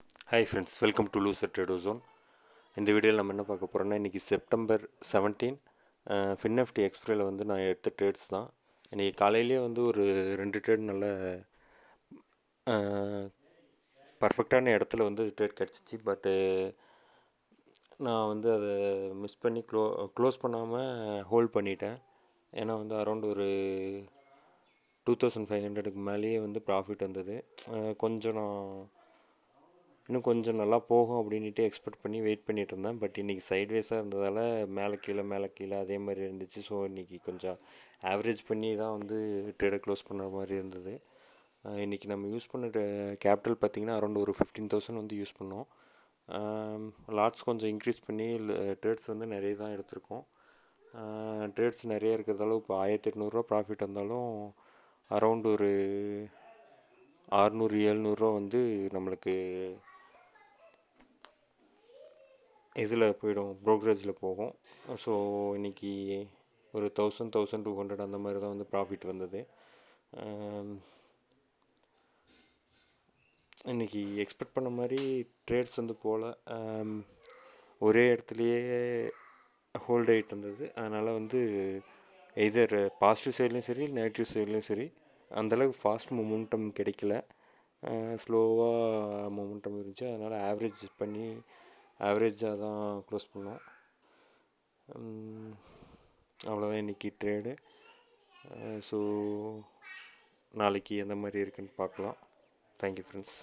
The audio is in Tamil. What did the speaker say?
Hi friends, welcome to loser trader zone. இந்த வீடியோவில் நம்ம என்ன பார்க்க போகிறோம்னா, இன்றைக்கி செப்டம்பர் 17 ஃபின்எஃப்டி எக்ஸ்பிரியில் வந்து நான் எடுத்த ட்ரேட்ஸ் தான். இன்றைக்கி காலையிலேயே வந்து ஒரு 2 ட்ரேட் நல்ல பர்ஃபெக்டான இடத்துல வந்து ட்ரேட் கிடச்சிச்சு. பட்டு நான் வந்து அதை மிஸ் பண்ணி க்ளோஸ் பண்ணாமல் ஹோல்ட் பண்ணிட்டேன். ஏன்னா வந்து அரௌண்ட் ஒரு 2500க்கு மேலேயே வந்து ப்ராஃபிட் வந்தது. இன்னும் கொஞ்சம் நல்லா போகும் அப்படின்ட்டு எக்ஸ்பெக்ட் பண்ணி வெயிட் பண்ணிகிட்டு இருந்தேன். பட் இன்றைக்கி சைட்வேஸாக இருந்ததால் மேலே கீழே அதே மாதிரி இருந்துச்சு. ஸோ இன்றைக்கி கொஞ்சம் ஆவரேஜ் பண்ணி தான் வந்து ட்ரேடை க்ளோஸ் பண்ணுற மாதிரி இருந்தது. இன்றைக்கி நம்ம யூஸ் பண்ண கேபிட்டல் பார்த்திங்கன்னா அரௌண்ட் ஒரு 15,000 வந்து யூஸ் பண்ணோம். லாட்ஸ் கொஞ்சம் இன்க்ரீஸ் பண்ணி ட்ரேட்ஸ் வந்து நிறைய தான் எடுத்திருக்கோம். ட்ரேட்ஸ் நிறைய இருக்கிறதால இப்போ 1800 ப்ராஃபிட் வந்தாலும் அரௌண்ட் ஒரு 600-700 வந்து நம்மளுக்கு இதில் போயிடும், ப்ரோக்கரேஜில் போகும். ஸோ இன்றைக்கி ஒரு 1200 அந்த மாதிரி தான் வந்து ப்ராஃபிட் வந்தது. இன்றைக்கி எக்ஸ்பெக்ட் பண்ண மாதிரி ட்ரேட்ஸ் வந்து போகல. ஒரே இடத்துலையே ஹோல்ட் ஆகிட்டு இருந்தது. அதனால் வந்து எதர் பாசிட்டிவ் சைட்லேயும் சரி நெகட்டிவ் சைட்லேயும் சரி அந்தளவுக்கு ஃபாஸ்ட் மொமெண்டம் கிடைக்கல. ஸ்லோவாக மொமெண்டம் இருந்துச்சு. அதனால் ஆவரேஜாக தான் க்ளோஸ் பண்ணோம். அவ்வளோதான் இன்றைக்கி ட்ரேடு. ஸோ நாளைக்கு எந்த மாதிரி இருக்குன்னு பார்க்கலாம். Thank you friends.